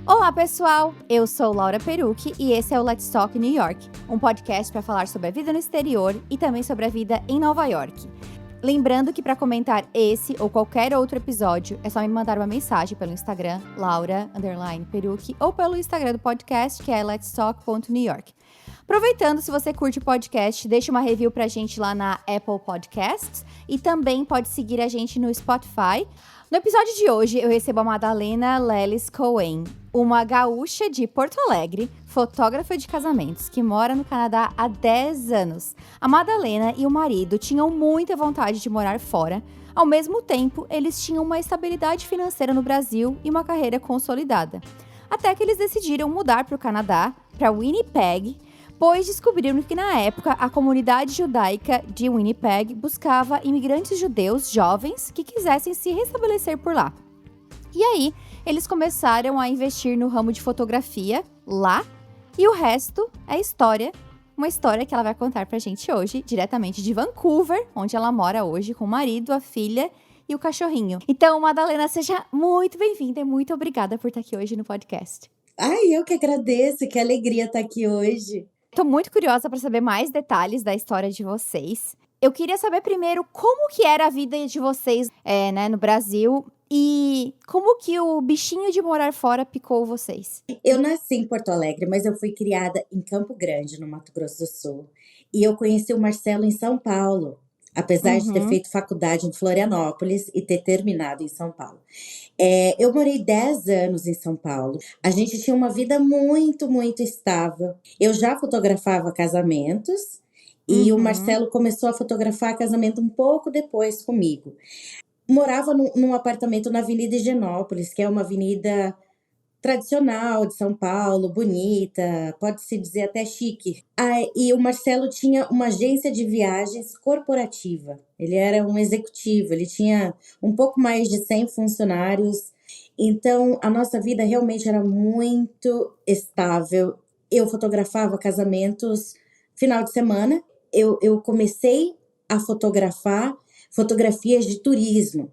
Olá, pessoal! Eu sou Laura Perucchi e esse é o Let's Talk New York, um podcast para falar sobre a vida no exterior e também sobre a vida em Nova York. Lembrando que para comentar esse ou qualquer outro episódio, é só me mandar uma mensagem pelo Instagram, Laura_Perucchi, ou pelo Instagram do podcast, que é letstalk.newyork. Aproveitando, se você curte o podcast, deixa uma review pra gente lá na Apple Podcasts e também pode seguir a gente no Spotify. No episódio de hoje, eu recebo a Madalena Lelis Cohen, uma gaúcha de Porto Alegre, fotógrafa de casamentos, que mora no Canadá há 10 anos. A Madalena e o marido tinham muita vontade de morar fora. Ao mesmo tempo, eles tinham uma estabilidade financeira no Brasil e uma carreira consolidada. Até que eles decidiram mudar para o Canadá, para Winnipeg, pois descobriram que na época a comunidade judaica de Winnipeg buscava imigrantes judeus jovens que quisessem se restabelecer por lá. E aí, eles começaram a investir no ramo de fotografia lá, e o resto é história, uma história que ela vai contar pra gente hoje, diretamente de Vancouver, onde ela mora hoje com o marido, a filha e o cachorrinho. Então, Madalena, seja muito bem-vinda e muito obrigada por estar aqui hoje no podcast. Ai, eu que agradeço, que alegria estar aqui hoje. Tô muito curiosa para saber mais detalhes da história de vocês. Eu queria saber primeiro como que era a vida de vocês no Brasil e como que o bichinho de morar fora picou vocês. Eu nasci em Porto Alegre, mas eu fui criada em Campo Grande, no Mato Grosso do Sul. E eu conheci o Marcelo em São Paulo, apesar de ter feito faculdade em Florianópolis e ter terminado em São Paulo. Eu morei 10 anos em São Paulo. A gente tinha uma vida muito, muito estável. Eu já fotografava casamentos e o Marcelo começou a fotografar casamento um pouco depois comigo. Morava num apartamento na Avenida Higienópolis, que é uma avenida tradicional de São Paulo, bonita, pode-se dizer até chique. E o Marcelo tinha uma agência de viagens corporativa. Ele era um executivo, ele tinha um pouco mais de 100 funcionários. Então, a nossa vida realmente era muito estável. Eu fotografava casamentos final de semana. Eu comecei a fotografar fotografias de turismo.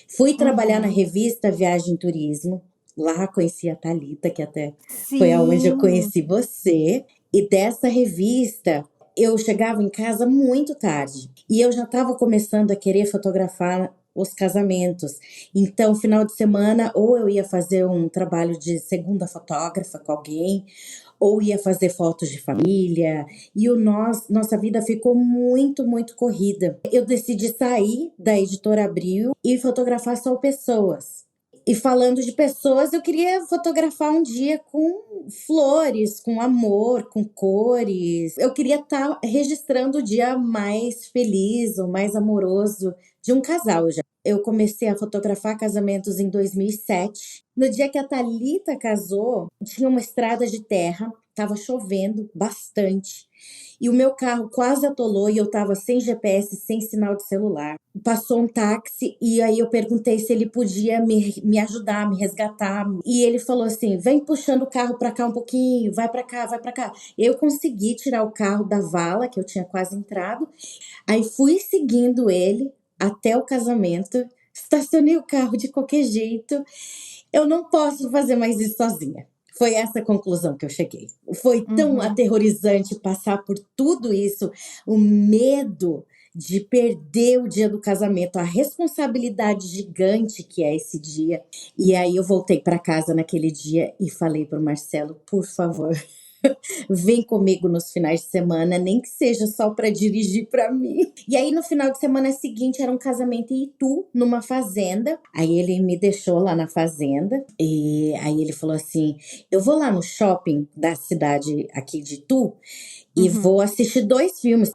Fui trabalhar na revista Viagem e Turismo. Lá conheci a Thalita, que até foi aonde eu conheci você. E dessa revista, eu chegava em casa muito tarde. E eu já estava começando a querer fotografar os casamentos. Então, final de semana, ou eu ia fazer um trabalho de segunda fotógrafa com alguém, ou ia fazer fotos de família. E nossa vida ficou muito, muito corrida. Eu decidi sair da Editora Abril e fotografar só pessoas. E falando de pessoas, eu queria fotografar um dia com flores, com amor, com cores. Eu queria estar registrando o dia mais feliz, ou mais amoroso de um casal já. Eu comecei a fotografar casamentos em 2007. No dia que a Thalita casou, tinha uma estrada de terra, estava chovendo bastante. E o meu carro quase atolou e eu estava sem GPS, sem sinal de celular. Passou um táxi e aí eu perguntei se ele podia me ajudar, me resgatar. E ele falou assim, vem puxando o carro para cá um pouquinho, vai para cá, vai para cá. Eu consegui tirar o carro da vala, que eu tinha quase entrado. Aí fui seguindo ele até o casamento, estacionei o carro de qualquer jeito. Eu não posso fazer mais isso sozinha. Foi essa a conclusão que eu cheguei. Foi tão aterrorizante passar por tudo isso, o medo de perder o dia do casamento, a responsabilidade gigante que é esse dia. E aí eu voltei para casa naquele dia e falei para o Marcelo, por favor, vem comigo nos finais de semana, nem que seja só para dirigir para mim. E aí no final de semana seguinte era um casamento em Itu, numa fazenda. Aí ele me deixou lá na fazenda e aí ele falou assim: "Eu vou lá no shopping da cidade aqui de Itu e vou assistir 2 filmes".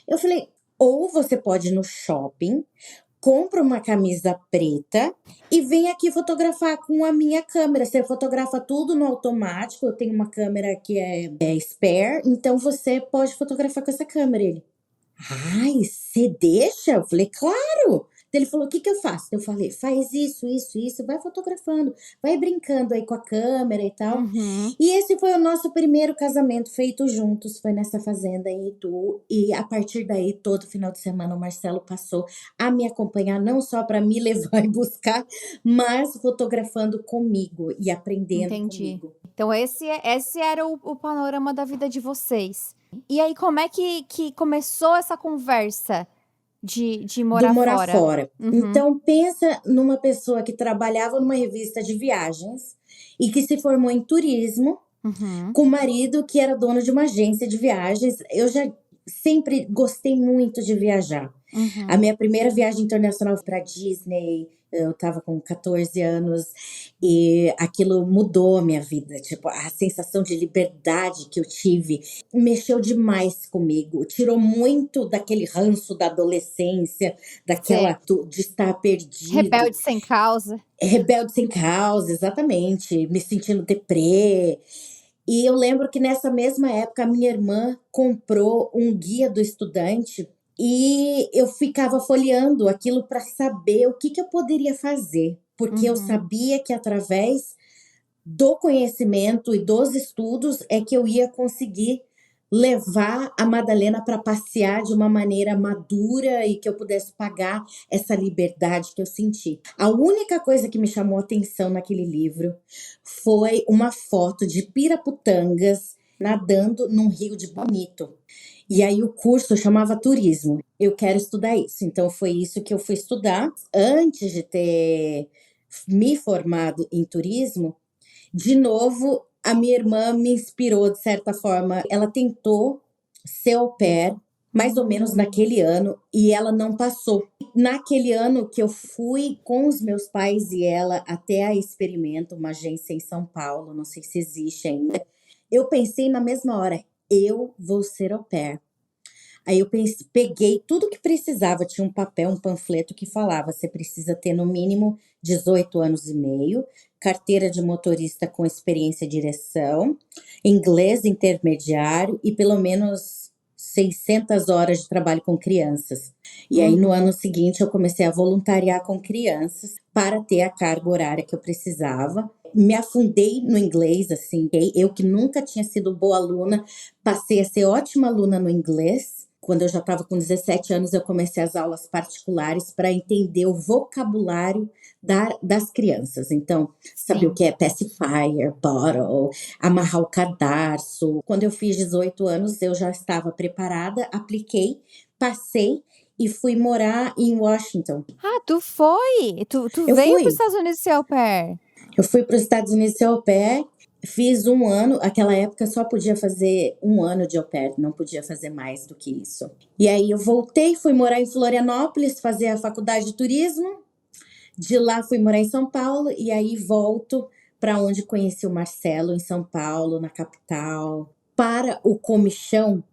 Eu falei: "Ou você pode ir no shopping, compra uma camisa preta e vem aqui fotografar com a minha câmera. Você fotografa tudo no automático. Eu tenho uma câmera que é spare, então você pode fotografar com essa câmera". Ele, ai, você deixa? Eu falei, claro, Ele falou: "O que que eu faço?" Eu falei: "Faz isso, isso, isso, vai fotografando, vai brincando aí com a câmera e tal". Uhum. E esse foi o nosso primeiro casamento feito juntos, foi nessa fazenda em Itu, e a partir daí, todo final de semana, o Marcelo passou a me acompanhar, não só para me levar e buscar, mas fotografando comigo e aprendendo Entendi. comigo. Então esse era o panorama da vida de vocês. E aí como é que começou essa conversa de Do morar morar fora? fora. Uhum, Então pensa numa pessoa que trabalhava numa revista de viagens e que se formou em turismo, uhum, com o marido que era dono de uma agência de viagens. Eu já sempre gostei muito de viajar. A uhum. minha primeira viagem internacional para Disney, eu estava com 14 anos e aquilo mudou a minha vida. Tipo, a sensação de liberdade que eu tive mexeu demais comigo. Tirou muito daquele ranço da adolescência, Sei. de estar perdido, Rebelde sem causa. rebelde sem causa, exatamente, me sentindo deprê. E eu lembro que nessa mesma época a minha irmã comprou um guia do estudante e eu ficava folheando aquilo para saber o que que eu poderia fazer, porque eu Uhum. sabia que através do conhecimento e dos estudos é que eu ia conseguir levar a Madalena para passear de uma maneira madura e que eu pudesse pagar essa liberdade que eu senti. A única coisa que me chamou a atenção naquele livro foi uma foto de piraputangas nadando num rio de Bonito. E aí o curso chamava turismo. Eu quero estudar isso. Então foi isso que eu fui estudar. Antes de ter me formado em turismo, de novo, a minha irmã me inspirou de certa forma. Ela tentou ser au pair, mais ou menos naquele ano, e ela não passou. Naquele ano que eu fui com os meus pais e ela até a Experimento, uma agência em São Paulo, não sei se existe ainda, eu pensei na mesma hora: eu vou ser au pair. Aí eu peguei tudo que precisava, tinha um papel, um panfleto que falava: você precisa ter no mínimo 18 anos e meio, carteira de motorista com experiência de direção, inglês intermediário e pelo menos 600 horas de trabalho com crianças. E aí no Uhum. ano seguinte eu comecei a voluntariar com crianças para ter a carga horária que eu precisava. Me afundei no inglês, assim, eu que nunca tinha sido boa aluna, passei a ser ótima aluna no inglês. Quando eu já estava com 17 anos, eu comecei as aulas particulares para entender o vocabulário das crianças. Então, saber o Sim. que é pacifier, bottle, amarrar o cadarço. Quando eu fiz 18 anos, eu já estava preparada, apliquei, passei e fui morar em Washington. Ah, tu foi? Tu Eu veio para os fui. Estados Unidos ser au pair? Eu fui para os Estados Unidos ser au pair, fiz um ano, aquela época só podia fazer um ano de au pair, não podia fazer mais do que isso. E aí eu voltei, fui morar em Florianópolis, fazer a faculdade de turismo, de lá fui morar em São Paulo, e aí volto para onde conheci o Marcelo, em São Paulo, na capital. Para o comichão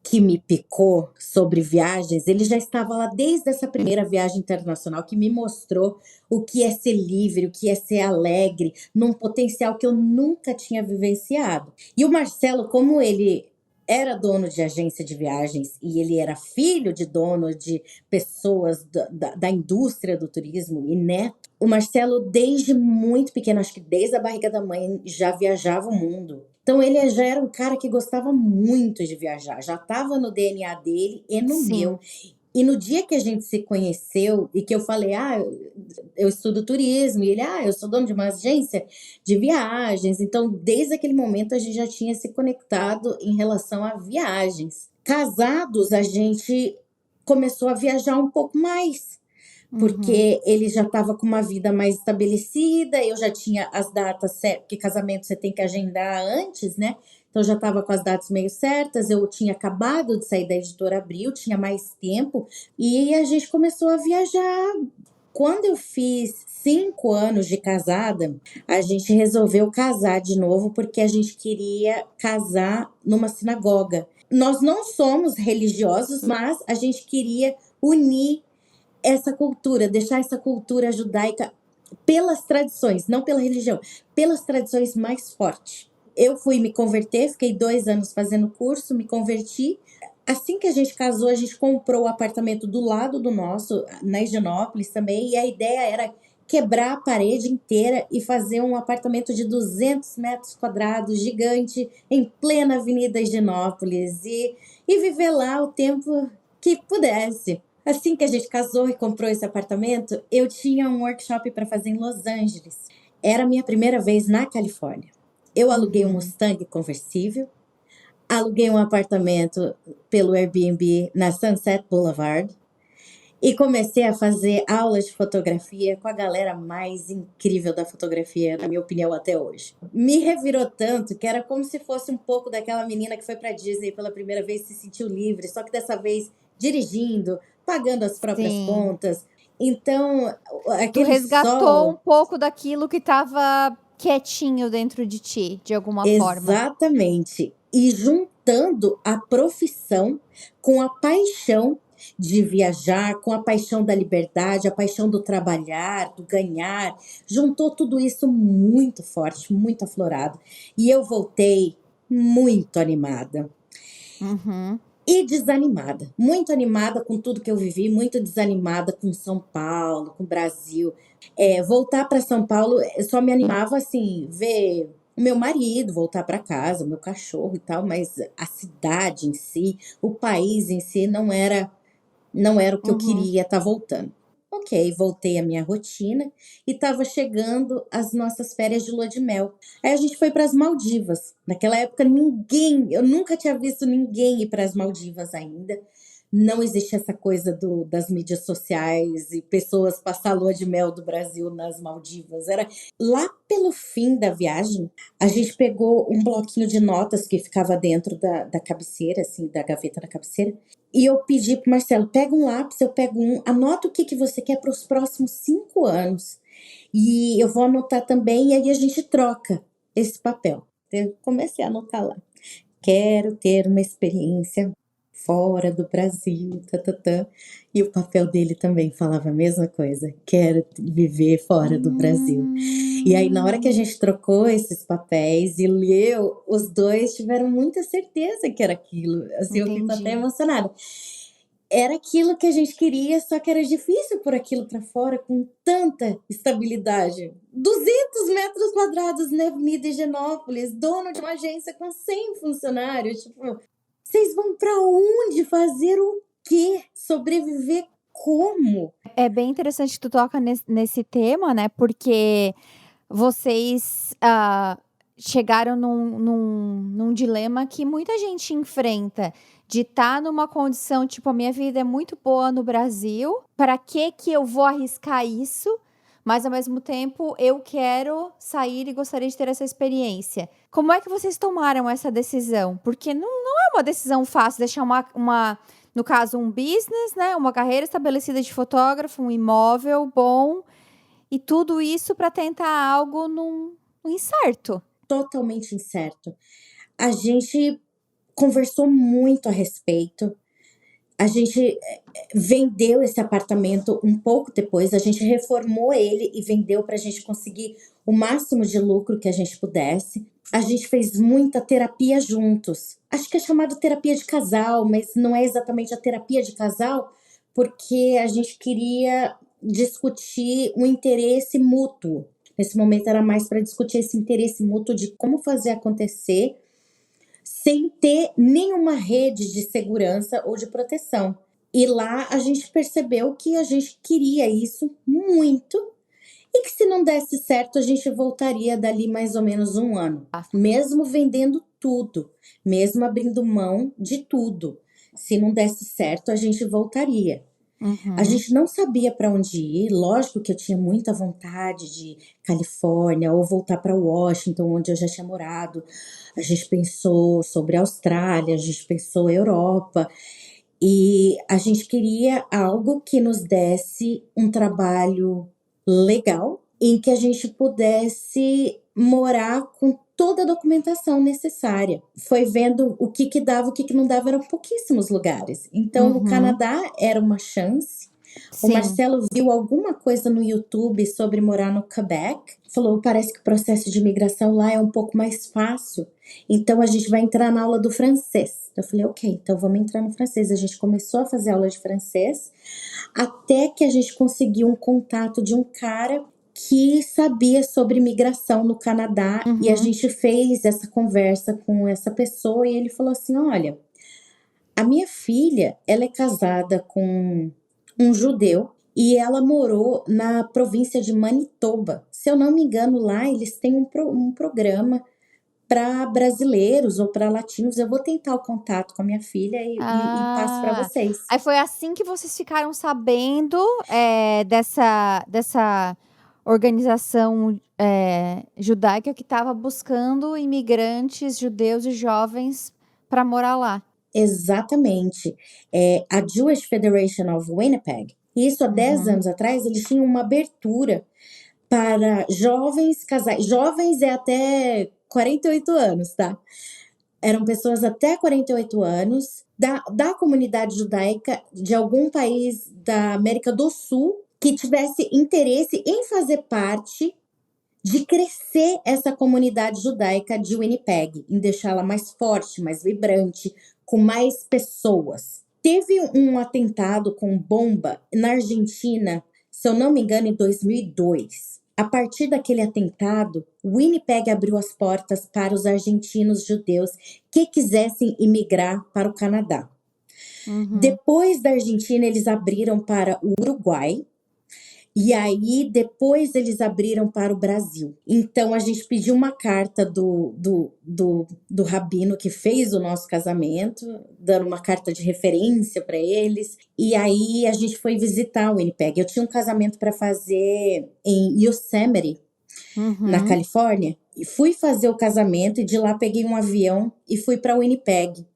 que me picou sobre viagens, ele já estava lá desde essa primeira viagem internacional que me mostrou o que é ser livre, o que é ser alegre, num potencial que eu nunca tinha vivenciado. E o Marcelo, como ele era dono de agência de viagens e ele era filho de dono de pessoas da indústria do turismo e neto, o Marcelo, desde muito pequeno, acho que desde a barriga da mãe, já viajava o mundo. Então ele já era um cara que gostava muito de viajar, já estava no DNA dele e no meu. Sim. E no dia que a gente se conheceu e que eu falei: "Ah, eu estudo turismo", e ele: "Ah, eu sou dono de uma agência de viagens". Então, desde aquele momento a gente já tinha se conectado em relação a viagens. Casados, a gente começou a viajar um pouco mais, Uhum. porque ele já estava com uma vida mais estabelecida, eu já tinha as datas certas, porque casamento você tem que agendar antes, né? Então já estava com as datas meio certas, eu tinha acabado de sair da editora Abril, tinha mais tempo, e a gente começou a viajar. Quando eu fiz 5 anos de casada, a gente resolveu casar de novo, porque a gente queria casar numa sinagoga. Nós não somos religiosos, mas a gente queria unir essa cultura, deixar essa cultura judaica pelas tradições, não pela religião, pelas tradições mais forte. Eu fui me converter, fiquei 2 anos fazendo curso, me converti. Assim que a gente casou, a gente comprou o apartamento do lado do nosso, na Higienópolis também, e a ideia era quebrar a parede inteira e fazer um apartamento de 200 metros quadrados, gigante, em plena Avenida Higienópolis, e viver lá o tempo que pudesse. Assim que a gente casou e comprou esse apartamento, eu tinha um workshop para fazer em Los Angeles. Era a minha primeira vez na Califórnia. Eu aluguei um Mustang conversível, aluguei um apartamento pelo Airbnb na Sunset Boulevard e comecei a fazer aulas de fotografia com a galera mais incrível da fotografia, na minha opinião, até hoje. Me revirou tanto que era como se fosse um pouco daquela menina que foi pra Disney pela primeira vez, se sentiu livre, só que dessa vez dirigindo, pagando as próprias Sim. contas. Então, Tu aquele resgatou um sol. pouco daquilo que estava quietinho dentro de ti, de alguma forma. Exatamente. E juntando a profissão com a paixão de viajar, com a paixão da liberdade, a paixão do trabalhar, do ganhar, juntou tudo isso muito forte, muito aflorado. E eu voltei muito animada. Uhum. E desanimada, muito animada com tudo que eu vivi, muito desanimada com São Paulo, com o Brasil. Voltar para São Paulo só me animava assim, ver o meu marido voltar para casa, o meu cachorro e tal, mas a cidade em si, o país em si não era o que eu Uhum. queria estar voltando. Ok, voltei à minha rotina e estava chegando as nossas férias de lua de mel. Aí a gente foi para as Maldivas. Naquela época eu nunca tinha visto ninguém ir para as Maldivas ainda. Não existia essa coisa das mídias sociais e pessoas passar a lua de mel do Brasil nas Maldivas. Era lá pelo fim da viagem, a gente pegou um bloquinho de notas que ficava dentro da cabeceira, assim, da gaveta da cabeceira. E eu pedi pro Marcelo, pega um lápis, eu pego um, anota o que você quer para os próximos 5 anos. E eu vou anotar também, e aí a gente troca esse papel. Eu comecei a anotar lá. Quero ter uma experiência fora do Brasil, tá. E o papel dele também falava a mesma coisa. Quero viver fora do Brasil. E aí, na hora que a Hum, gente trocou esses papéis e leu, os dois tiveram muita certeza que era aquilo. Assim, eu fico até entendi. emocionada. Era aquilo que a gente queria, só que era difícil pôr aquilo para fora com tanta estabilidade. 200 metros quadrados na Avenida Higienópolis, dono de uma agência com 100 funcionários. Tipo, vocês vão para onde? Fazer o quê? Sobreviver como? É bem interessante que tu toca nesse tema, né, porque vocês, chegaram num dilema que muita gente enfrenta, de estar numa condição, tipo: "A minha vida é muito boa no Brasil, para que eu vou arriscar isso?", mas ao mesmo tempo eu quero sair e gostaria de ter essa experiência. Como é que vocês tomaram essa decisão? Porque não é uma decisão fácil deixar uma no caso, um business, né, uma carreira estabelecida de fotógrafo, um imóvel bom, e tudo isso para tentar algo no incerto. Totalmente incerto. A gente conversou muito a respeito. A gente vendeu esse apartamento um pouco depois, a gente reformou ele e vendeu para a gente conseguir o máximo de lucro que a gente pudesse. A gente fez muita terapia juntos. Acho que é chamado terapia de casal, mas não é exatamente a terapia de casal, porque a gente queria discutir um interesse mútuo. Nesse momento era mais para discutir esse interesse mútuo de como fazer acontecer sem ter nenhuma rede de segurança ou de proteção. E lá a gente percebeu que a gente queria isso muito e que se não desse certo a gente voltaria dali mais ou menos um ano, mesmo vendendo tudo, mesmo abrindo mão de tudo. Se não desse certo, a gente voltaria. A Uhum. gente não sabia para onde ir, lógico que eu tinha muita vontade de Califórnia ou voltar para Washington, onde eu já tinha morado. A gente pensou sobre a Austrália, a gente pensou Europa, e a gente queria algo que nos desse um trabalho legal, em que a gente pudesse morar com toda a documentação necessária. Foi vendo o que dava, o que não dava, eram pouquíssimos lugares. Então, o Uhum. Canadá era uma chance, O Sim. Marcelo viu alguma coisa no YouTube sobre morar no Quebec. Falou, parece que o processo de imigração lá é um pouco mais fácil. Então a gente vai entrar na aula do francês. Eu falei, ok, então vamos entrar no francês. A gente começou a fazer aula de francês, até que a gente conseguiu um contato de um cara que sabia sobre imigração no Canadá. E a Uhum. gente fez essa conversa com essa pessoa e ele falou assim, olha, a minha filha, ela é casada com um judeu e ela morou na província de Manitoba. Se eu não me engano, lá eles têm um programa para brasileiros ou para latinos. Eu vou tentar o contato com a minha filha e passo para Ah, vocês. aí foi assim que vocês ficaram sabendo, dessa organização, judaica que estava buscando imigrantes judeus e jovens para morar lá. Exatamente. A Jewish Federation of Winnipeg. Isso há 10 Uhum. anos atrás, eles tinham uma abertura para jovens casais. Jovens é até 48 anos, tá? Eram pessoas até 48 anos da comunidade judaica de algum país da América do Sul que tivesse interesse em fazer parte de crescer essa comunidade judaica de Winnipeg, em deixá-la mais forte, mais vibrante, com mais pessoas. Teve um atentado com bomba na Argentina, se eu não me engano, em 2002. A partir daquele atentado, Winnipeg abriu as portas para os argentinos judeus que quisessem imigrar para o Canadá. Uhum. Depois da Argentina, eles abriram para o Uruguai, e aí, depois eles abriram para o Brasil. Então, a gente pediu uma carta do rabino que fez o nosso casamento, dando uma carta de referência para eles. E aí, a gente foi visitar o Winnipeg. Eu tinha um casamento para fazer em Yosemite, na Uhum. Califórnia. E fui fazer o casamento e de lá peguei um avião e fui para Winnipeg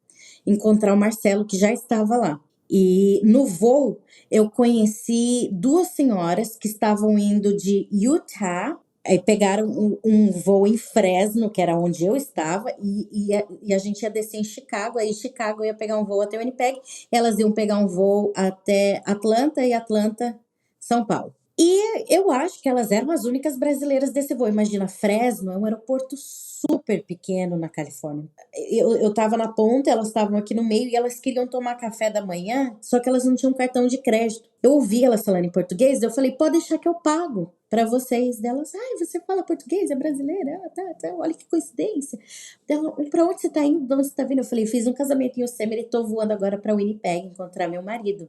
encontrar o Marcelo, que já estava lá. E no voo, eu conheci duas senhoras que estavam indo de Utah, aí pegaram um voo em Fresno, que era onde eu estava, e a gente ia descer em Chicago. Aí, em Chicago, eu ia pegar um voo até Winnipeg, elas iam pegar um voo até Atlanta e Atlanta, São Paulo. E eu acho que elas eram as únicas brasileiras desse voo. Imagina, Fresno é um aeroporto super pequeno na Califórnia. Eu tava na ponta, elas estavam aqui no meio e elas queriam tomar café da manhã, só que elas não tinham cartão de crédito. Eu ouvi elas falando em português, eu falei, pode deixar que eu pago para vocês. Delas, ai, você fala português, é brasileira? Ah, tá, olha que coincidência. Dela, pra onde você tá indo? De onde você tá vindo? Eu falei, fiz um casamento em Yosemite, tô voando agora pra Winnipeg encontrar meu marido.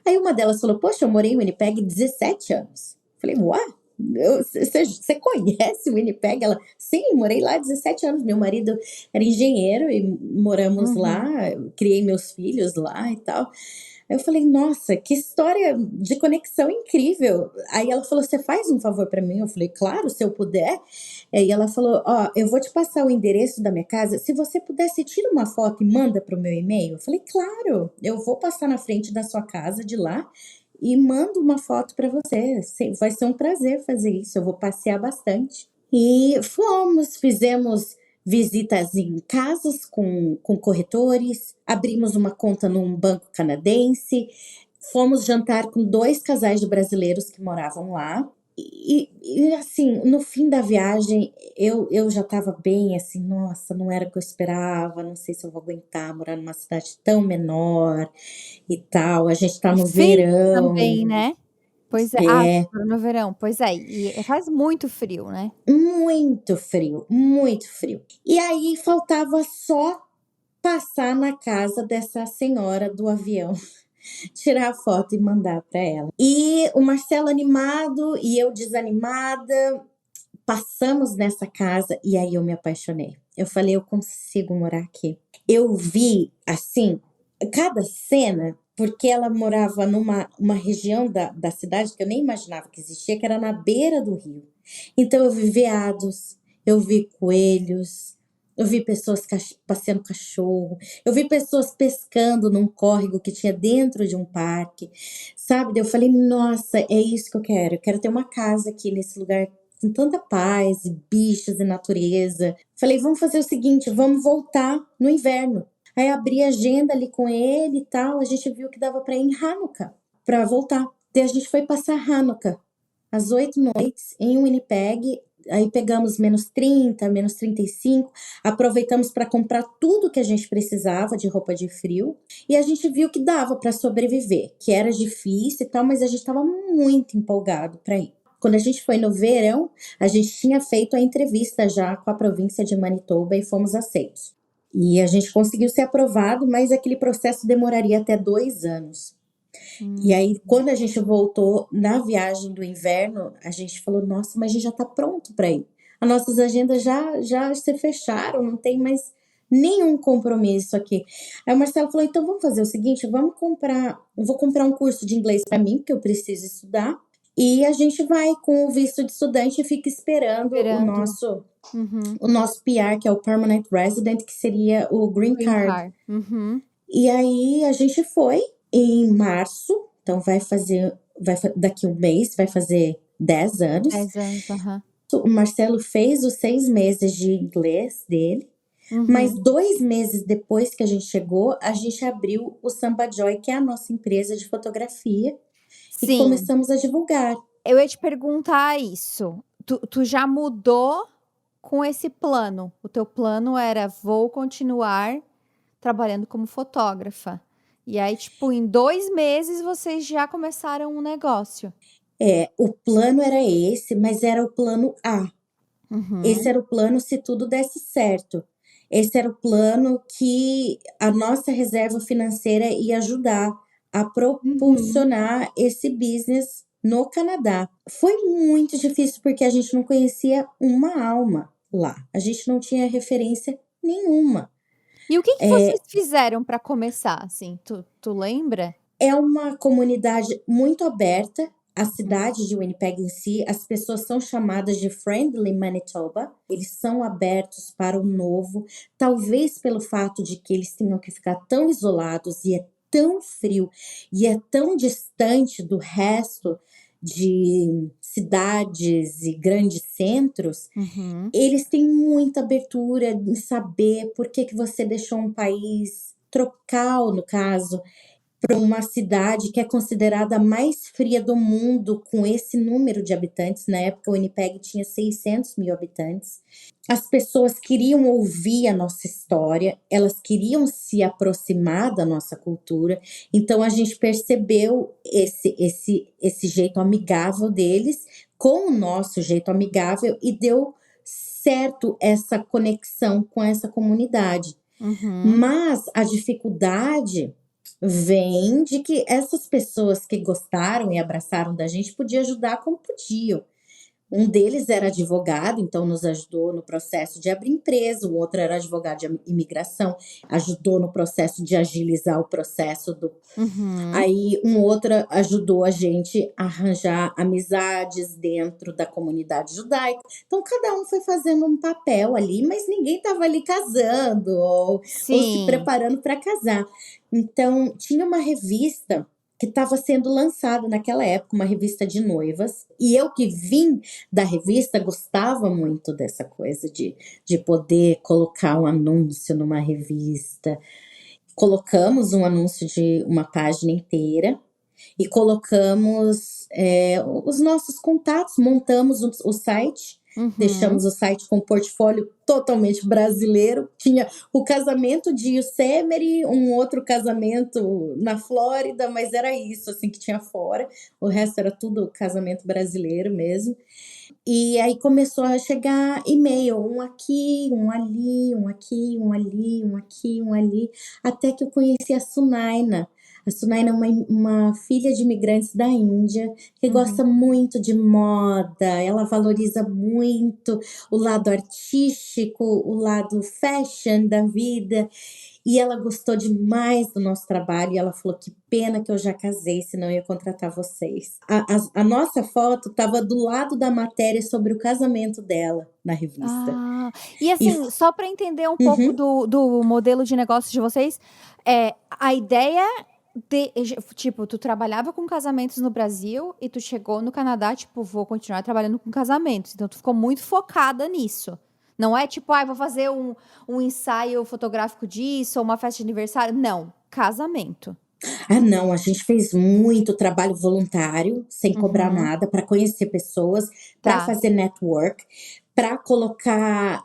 Aí uma delas falou, poxa, eu morei em Winnipeg 17 anos. Falei, ué? Você conhece o Winnipeg? Ela, sim, morei lá 17 anos. Meu marido era engenheiro e moramos lá, Uhum. criei meus filhos lá e tal. Aí eu falei, nossa, que história de conexão incrível. Aí ela falou, você faz um favor para mim? Eu falei, claro, se eu puder. Aí ela falou, ó, eu vou te passar o endereço da minha casa. Se você pudesse, tira uma foto e manda para o meu e-mail. Eu falei, claro, eu vou passar na frente da sua casa de lá e mando uma foto para você. Vai ser um prazer fazer isso. Eu vou passear bastante. E fizemos visitas em casas com corretores, abrimos uma conta num banco canadense, fomos jantar com dois casais de brasileiros que moravam lá. Assim, no fim da viagem, eu já estava bem, assim, nossa, não era o que eu esperava, não sei se eu vou aguentar morar numa cidade tão menor e tal. A gente está E no frio verão, também, né? Pois é. Ah, é no verão, pois é. E faz muito frio, né? muito frio, muito frio. E aí faltava só passar na casa dessa senhora do avião, tirar a foto e mandar para ela. E o Marcelo animado e eu desanimada, passamos nessa casa e aí eu me apaixonei. Eu falei, eu consigo morar aqui. Eu vi, assim, cada cena, porque ela morava numa uma região da cidade que eu nem imaginava que existia, que era na beira do rio. Então eu vi veados, eu vi coelhos, eu vi pessoas passeando cachorro, eu vi pessoas pescando num córrego que tinha dentro de um parque, sabe? Daí eu falei, nossa, é isso que eu quero ter uma casa aqui nesse lugar com tanta paz, e bichos e natureza. Falei, vamos fazer o seguinte, vamos voltar no inverno. Aí abri a agenda ali com ele e tal, a gente viu que dava para ir em Hanukkah, para voltar. Daí a gente foi passar Hanukkah, as 8 noites, em Winnipeg. Aí pegamos -30, -35, aproveitamos para comprar tudo que a gente precisava de roupa de frio. E a gente viu que dava para sobreviver, que era difícil e tal, mas a gente estava muito empolgado para ir. Quando a gente foi no verão, a gente tinha feito a entrevista já com a província de Manitoba e fomos aceitos. E a gente conseguiu ser aprovado, mas aquele processo demoraria até 2 anos. E aí, quando a gente voltou na viagem do inverno, a gente falou: nossa, mas a gente já está pronto para ir. As nossas agendas já se fecharam, não tem mais nenhum compromisso aqui. Aí o Marcelo falou: então vamos fazer o seguinte, eu vou comprar um curso de inglês para mim, porque eu preciso estudar, e a gente vai com o visto de estudante e fica esperando o nosso PR, que é o Permanent Resident, que seria o Green Card. E aí a gente foi em março, então daqui um mês, vai fazer 10 anos. 10 anos, O Marcelo fez os 6 meses de inglês dele, mas 2 meses depois que a gente chegou, a gente abriu o Samba Joy, que é a nossa empresa de fotografia, e Sim. começamos a divulgar. Eu ia te perguntar isso. Tu já mudou com esse plano? O teu plano era: vou continuar trabalhando como fotógrafa. E aí, tipo, em 2 meses vocês já começaram um negócio. O plano era esse, mas era o plano A. Esse era o plano se tudo desse certo. Esse era o plano que a nossa reserva financeira ia ajudar a propulsionar esse business no Canadá. Foi muito difícil porque a gente não conhecia uma alma lá. A gente não tinha referência nenhuma. E o que vocês fizeram para começar, assim? Tu lembra? É uma comunidade muito aberta. A cidade de Winnipeg em si, as pessoas são chamadas de Friendly Manitoba. Eles são abertos para o novo, talvez pelo fato de que eles tenham que ficar tão isolados e é tão frio e é tão distante do resto de cidades e grandes centros. Eles têm muita abertura em saber por que você deixou um país tropical, no caso, para uma cidade que é considerada a mais fria do mundo, com esse número de habitantes. Na época, o Winnipeg tinha 600 mil habitantes. As pessoas queriam ouvir a nossa história, elas queriam se aproximar da nossa cultura. Então, a gente percebeu esse jeito amigável deles com o nosso jeito amigável e deu certo essa conexão com essa comunidade. Mas a dificuldade vem de que essas pessoas que gostaram e abraçaram da gente podiam ajudar como podiam. Um deles era advogado, então nos ajudou no processo de abrir empresa. O outro era advogado de imigração, ajudou no processo de agilizar o processo do... Aí um outro ajudou a gente a arranjar amizades dentro da comunidade judaica. Então cada um foi fazendo um papel ali, mas ninguém estava ali casando ou se preparando para casar. Então tinha uma revista que estava sendo lançada naquela época, uma revista de noivas. E eu que vim da revista gostava muito dessa coisa de poder colocar um anúncio numa revista. Colocamos um anúncio de uma página inteira e colocamos os nossos contatos, montamos o site. Deixamos o site com um portfólio totalmente brasileiro. Tinha o casamento de Yosemite, um outro casamento na Flórida, mas era isso assim que tinha fora. O resto era tudo casamento brasileiro mesmo. E aí começou a chegar e-mail, um aqui, um ali, um aqui, um ali, um aqui, um ali, até que eu conheci a Sunaina. A Sunaina é uma filha de imigrantes da Índia, que gosta muito de moda, ela valoriza muito o lado artístico, o lado fashion da vida. E ela gostou demais do nosso trabalho e ela falou: que pena que eu já casei, senão eu ia contratar vocês. A nossa foto estava do lado da matéria sobre o casamento dela na revista. E assim, só para entender um pouco do modelo de negócio de vocês, a ideia tipo, tu trabalhava com casamentos no Brasil e tu chegou no Canadá, tipo, vou continuar trabalhando com casamentos. Então tu ficou muito focada nisso. Não é tipo, vou fazer um ensaio fotográfico disso, ou uma festa de aniversário. Não, casamento. Ah, não, a gente fez muito trabalho voluntário, sem cobrar Uhum. nada, para conhecer pessoas, para Tá. fazer network, para colocar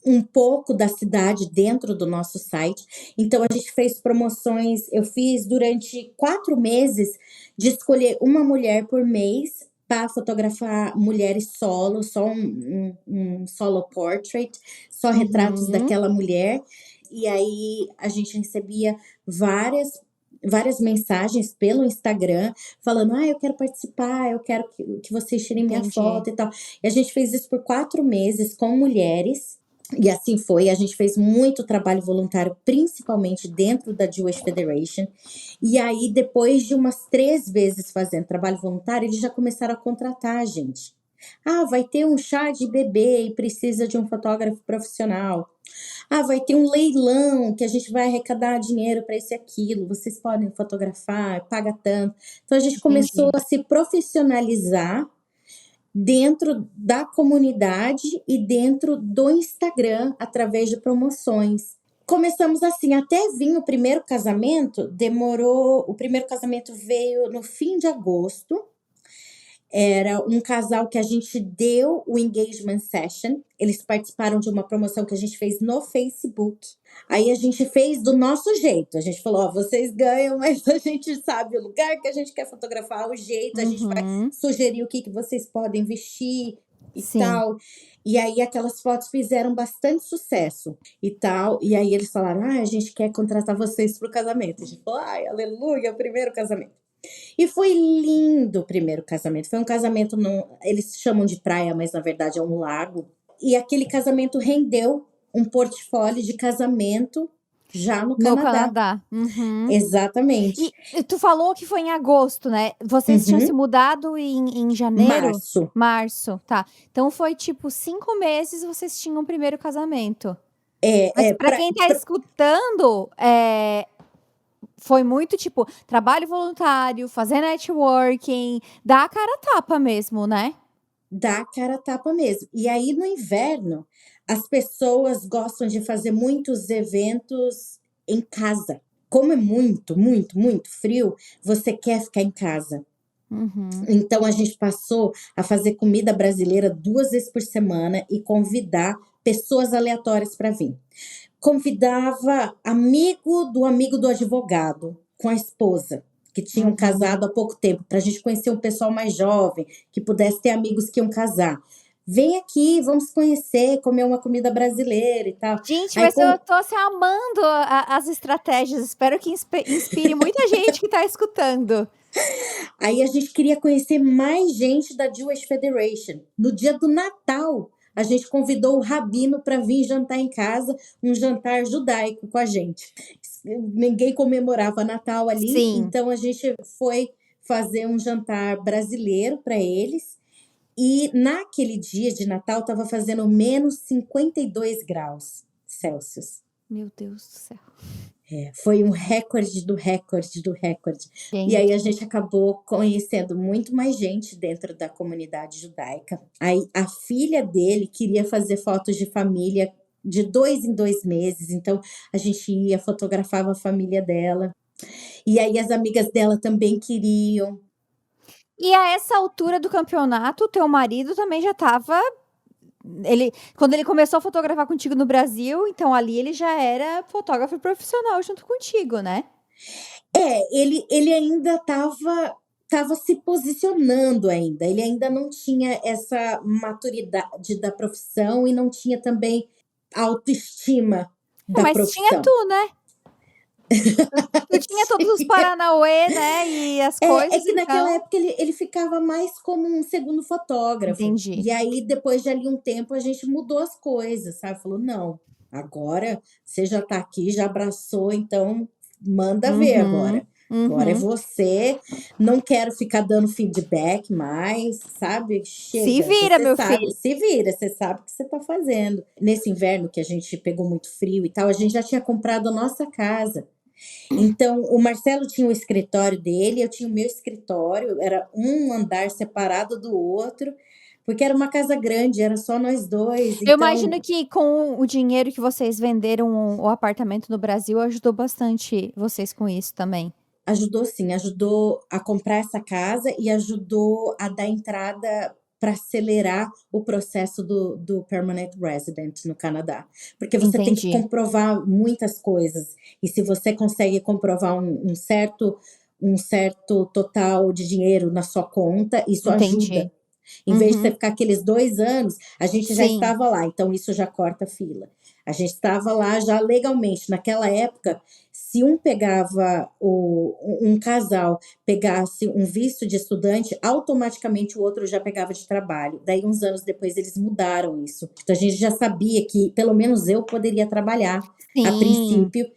um pouco da cidade dentro do nosso site. Então a gente fez promoções, eu fiz durante 4 meses de escolher uma mulher por mês para fotografar mulheres solo, só um solo portrait, só retratos Uhum. daquela mulher. E aí a gente recebia várias mensagens pelo Instagram falando: eu quero participar, eu quero que vocês tirem minha Entendi. foto e tal. E a gente fez isso por 4 meses com mulheres. E assim foi, a gente fez muito trabalho voluntário, principalmente dentro da Jewish Federation. E aí, depois de umas 3 vezes fazendo trabalho voluntário, eles já começaram a contratar a gente. Ah, vai ter um chá de bebê e precisa de um fotógrafo profissional. Ah, vai ter um leilão que a gente vai arrecadar dinheiro para esse e aquilo. Vocês podem fotografar, paga tanto. Então a gente começou Entendi. a se profissionalizar dentro da comunidade e dentro do Instagram, através de promoções. Começamos assim, até vir o primeiro casamento, demorou. O primeiro casamento veio no fim de agosto. Era um casal que a gente deu o engagement session. Eles participaram de uma promoção que a gente fez no Facebook. Aí a gente fez do nosso jeito. A gente falou: ó, vocês ganham, mas a gente sabe o lugar que a gente quer fotografar, o jeito, a gente vai Uhum. sugerir o que vocês podem vestir e Sim. tal. E aí aquelas fotos fizeram bastante sucesso e tal. E aí eles falaram: a gente quer contratar vocês para o casamento. A gente falou: ai, aleluia, o primeiro casamento. E foi lindo o primeiro casamento. Foi um casamento, eles chamam de praia, mas na verdade é um lago. E aquele casamento rendeu um portfólio de casamento já no No Canadá. Canadá. Uhum. Exatamente. E tu falou que foi em agosto, né? Vocês tinham se Uhum. mudado em janeiro? Março. Março, tá. Então foi tipo 5 meses vocês tinham o primeiro casamento. Mas É, pra quem tá escutando, foi muito tipo trabalho voluntário, fazer networking, dar a cara a tapa mesmo, né? dá a cara a tapa mesmo. E aí no inverno, as pessoas gostam de fazer muitos eventos em casa. Como é muito, muito, muito frio, você quer ficar em casa. Uhum. Então a gente passou a fazer comida brasileira 2 vezes por semana e convidar pessoas aleatórias para vir. Convidava amigo do advogado com a esposa, que tinham Uhum. casado há pouco tempo, para a gente conhecer um pessoal mais jovem, que pudesse ter amigos que iam casar. Vem aqui, vamos conhecer, comer uma comida brasileira e tal. Gente, Aí mas eu com tô assim, amando as estratégias. Espero que inspire muita gente que tá escutando. Aí a gente queria conhecer mais gente da Jewish Federation. No dia do Natal, a gente convidou o rabino para vir jantar em casa, um jantar judaico com a gente. Ninguém comemorava Natal ali, Sim. então a gente foi fazer um jantar brasileiro para eles. E naquele dia de Natal estava fazendo menos 52 graus Celsius. Meu Deus do céu. Foi um recorde do recorde do recorde. E aí a Gente. gente acabou conhecendo muito mais gente dentro da comunidade judaica. Aí a filha dele queria fazer fotos de família de 2 em 2 meses, então a gente ia, fotografava a família dela. E aí as amigas dela também queriam. E a essa altura do campeonato, o teu marido também já estava quando ele começou a fotografar contigo no Brasil, então ali ele já era fotógrafo profissional junto contigo, né? Ele ainda estava se posicionando ainda, ele ainda não tinha essa maturidade da profissão e não tinha também autoestima da Mas tinha profissão. tu, né? Tu tinha todos os paranauê, né, e as É coisas, que naquela então época ele ficava mais como um segundo fotógrafo. entendi. E aí, depois de ali um tempo, a gente mudou as coisas, sabe? Falou: não, agora você já tá aqui, já abraçou, então manda ver Uhum, agora. Agora é uhum. você. Não quero ficar dando feedback mais, sabe? Se Chega, vira, você meu sabe, filho. se vira, você sabe o que você tá fazendo. Nesse inverno que a gente pegou muito frio e tal, a gente já tinha comprado a nossa casa. Então, o Marcelo tinha o escritório dele, eu tinha o meu escritório, era um andar separado do outro, porque era uma casa grande, era só nós dois. Eu imagino Então, que com o dinheiro que vocês venderam o apartamento no Brasil, ajudou bastante vocês com isso também. Ajudou sim, ajudou a comprar essa casa e ajudou a dar entrada para acelerar o processo do permanent resident no Canadá. Porque você tem que Entendi, comprovar muitas coisas, e se você consegue comprovar um certo total de dinheiro na sua conta, isso ajuda. entendi. Em vez de você Uhum. ficar aqueles 2 anos, a gente já Sim, estava lá, então isso já corta a fila. A gente estava lá já legalmente. Naquela época, se um casal pegasse um visto de estudante, automaticamente o outro já pegava de trabalho. Daí, uns anos depois, eles mudaram isso. Então, a gente já sabia que, pelo menos eu, poderia trabalhar a sim, princípio.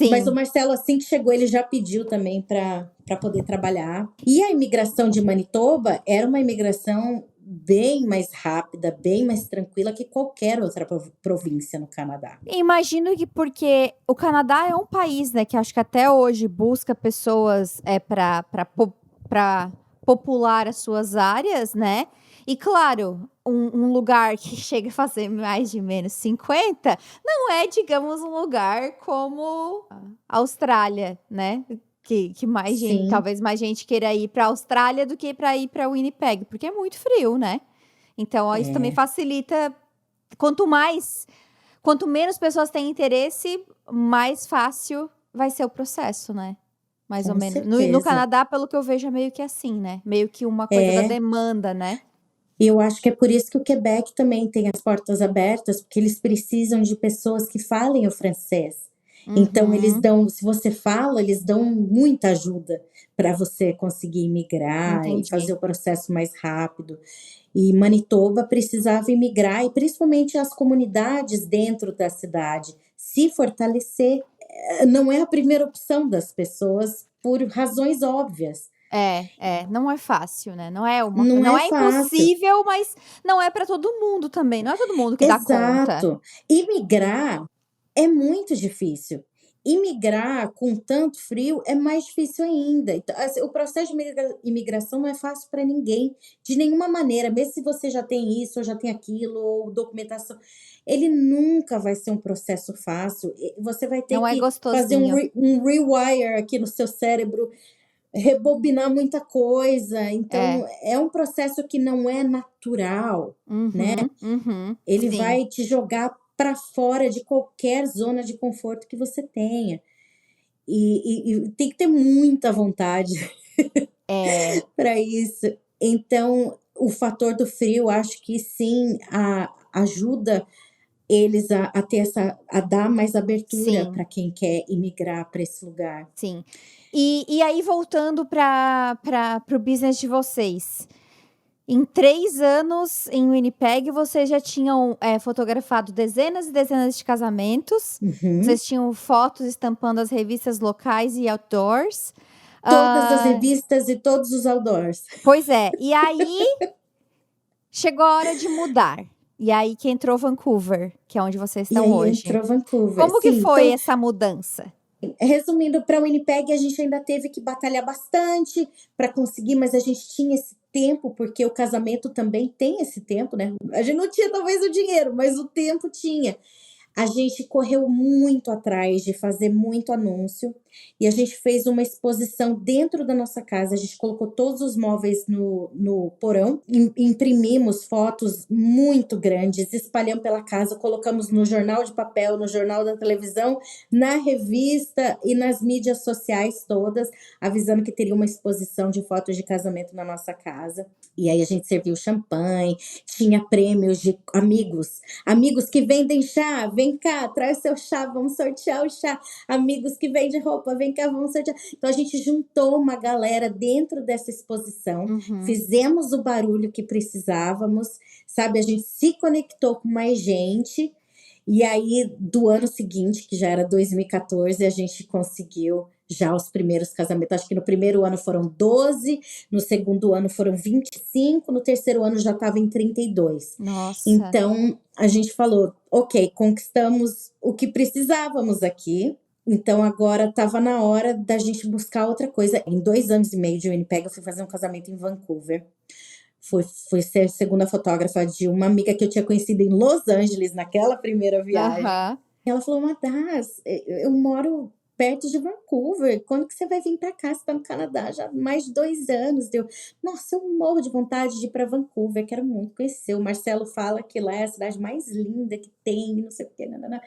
Mas o sim. Marcelo, assim que chegou, ele já pediu também para poder trabalhar. E a imigração de Manitoba era uma imigração bem mais rápida, bem mais tranquila que qualquer outra província no Canadá. Imagino que porque o Canadá é um país, né, que acho que até hoje busca pessoas, para popular as suas áreas, né. E claro, um lugar que chega a fazer mais de menos 50 não é, digamos, um lugar como a Austrália, né, que mais gente Sim, talvez mais gente queira ir pra Austrália do que para ir para Winnipeg, porque é muito frio, né. Então, ó, isso também é, facilita quanto mais quanto menos pessoas têm interesse, mais fácil vai ser o processo, né, mais ou com menos. No certeza. Canadá, pelo que eu vejo, é meio que assim, né, meio que uma coisa da É, demanda, né. e eu acho que é por isso que o Quebec também tem as portas abertas, porque eles precisam de pessoas que falem o francês. Então eles Uhum, dão, se você fala, eles dão muita ajuda para você conseguir imigrar e fazer entendi. o processo mais rápido. E Manitoba precisava imigrar, e principalmente as comunidades dentro da cidade, se fortalecer. Não é a primeira opção das pessoas por razões óbvias. Não é fácil, né, Não não é é fácil. impossível, mas não é para todo mundo também, não é todo mundo que dá conta. Exato. Imigrar é muito difícil. Imigrar com tanto frio é mais difícil ainda. Então, assim, o processo de imigração não é fácil para ninguém, de nenhuma maneira, mesmo se você já tem isso, ou já tem aquilo, ou documentação, ele nunca vai ser um processo fácil. Você vai ter Não é que fazer gostosinho. um rewire aqui no seu cérebro, rebobinar muita coisa. Então, É. é um processo que não é natural, né? Uhum, uhum. Ele Sim. vai te jogar para fora de qualquer zona de conforto que você tenha. E tem que ter muita vontade É, para isso. Então, o fator do frio, acho que sim, ajuda eles a ter a dar mais abertura sim. para quem quer imigrar para esse lugar. Sim. E aí voltando para o business de vocês, em 3 anos em Winnipeg vocês já tinham, fotografado dezenas e dezenas de casamentos, Uhum. vocês tinham fotos estampando as revistas locais e outdoors. Todas as Hã, revistas e todos os outdoors. pois é, e aí chegou a hora de mudar, e aí que entrou Vancouver, que é onde vocês E estão aí hoje. entrou Vancouver. Como que Sim, foi então essa mudança? resumindo, para a Winnipeg a gente ainda teve que batalhar bastante para conseguir, mas a gente tinha esse tempo, porque o casamento também tem esse tempo, né? A gente não tinha talvez o dinheiro, mas o tempo tinha. A gente correu muito atrás de fazer muito anúncio, e a gente fez uma exposição dentro da nossa casa. A gente colocou todos os móveis no porão, imprimimos fotos muito grandes, espalhamos pela casa, colocamos no jornal de papel, no jornal da televisão, na revista e nas mídias sociais todas, avisando que teria uma exposição de fotos de casamento na nossa casa. E aí a gente serviu champanhe, tinha prêmios de amigos. Amigos que vendem chá, vem cá, traz seu chá, vamos sortear o chá. Amigos que vendem roupa, vem cá, vamos sortear. Então a gente juntou uma galera dentro dessa exposição, Uhum. fizemos o barulho que precisávamos, sabe? A gente se conectou com mais gente. E aí, do ano seguinte, que já era 2014, a gente conseguiu já os primeiros casamentos. Acho que no primeiro ano foram 12, no segundo ano foram 25, no terceiro ano já estava em 32. Nossa. Então, a gente falou: ok, conquistamos o que precisávamos aqui. Então, agora estava na hora da gente buscar outra coisa. Em 2 anos e meio de Winnipeg, eu fui fazer um casamento em Vancouver. Fui ser segunda fotógrafa de uma amiga que eu tinha conhecido em Los Angeles naquela primeira viagem. Aham. E ela falou: Madas, eu moro perto de Vancouver. Quando que você vai vir para cá? Você tá no Canadá já há mais de 2 anos. Deu, nossa, eu morro de vontade de ir para Vancouver, quero muito conhecer. O Marcelo fala que lá é a cidade mais linda que tem, não sei o quê, nananã.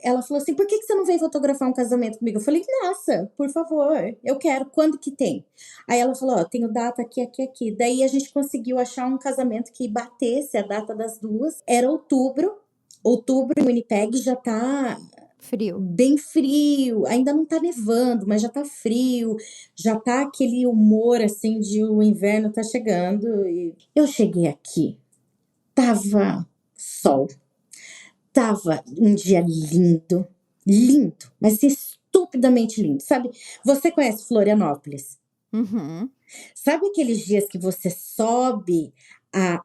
Ela falou assim: por que você não veio fotografar um casamento comigo? Eu falei: nossa, por favor, eu quero. Quando que tem? Aí ela falou: ó, tenho data aqui, aqui, aqui. Daí a gente conseguiu achar um casamento que batesse a data das duas. Era outubro. Outubro em Winnipeg já tá Frio. bem frio, ainda não tá nevando, mas já tá frio, já tá aquele humor assim de o inverno tá chegando. E eu cheguei aqui, tava sol, tava um dia lindo, lindo, mas estupidamente lindo, sabe? Você conhece Florianópolis? Uhum. Sabe aqueles dias que você sobe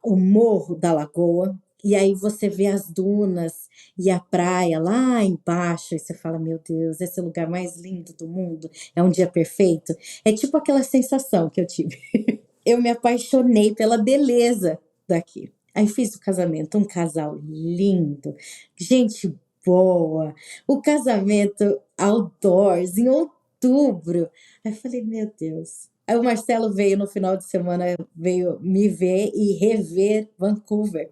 o morro da lagoa e aí você vê as dunas e a praia lá embaixo e você fala: meu Deus, esse é o lugar mais lindo do mundo, é um dia perfeito? É tipo aquela sensação que eu tive. Eu me apaixonei pela beleza daqui. Aí fiz o casamento, um casal lindo, gente boa, o casamento outdoors em outubro. Aí eu falei: meu Deus. Aí o Marcelo veio no final de semana, veio me ver e rever Vancouver.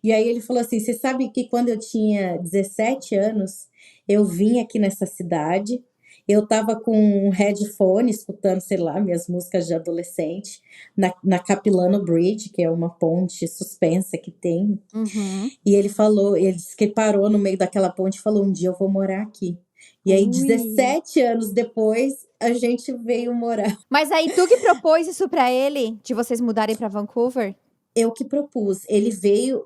E aí ele falou assim: você sabe que quando eu tinha 17 anos, eu vim aqui nessa cidade, eu tava com um headphone escutando, sei lá, minhas músicas de adolescente, na Capilano Bridge, que é uma ponte suspensa que tem. Uhum. E ele falou, ele disse que parou no meio daquela ponte e falou: um dia eu vou morar aqui. E aí, Ui. 17 anos depois, a gente veio morar. Mas aí tu que propôs isso pra ele, de vocês mudarem pra Vancouver? Eu que propus. Ele veio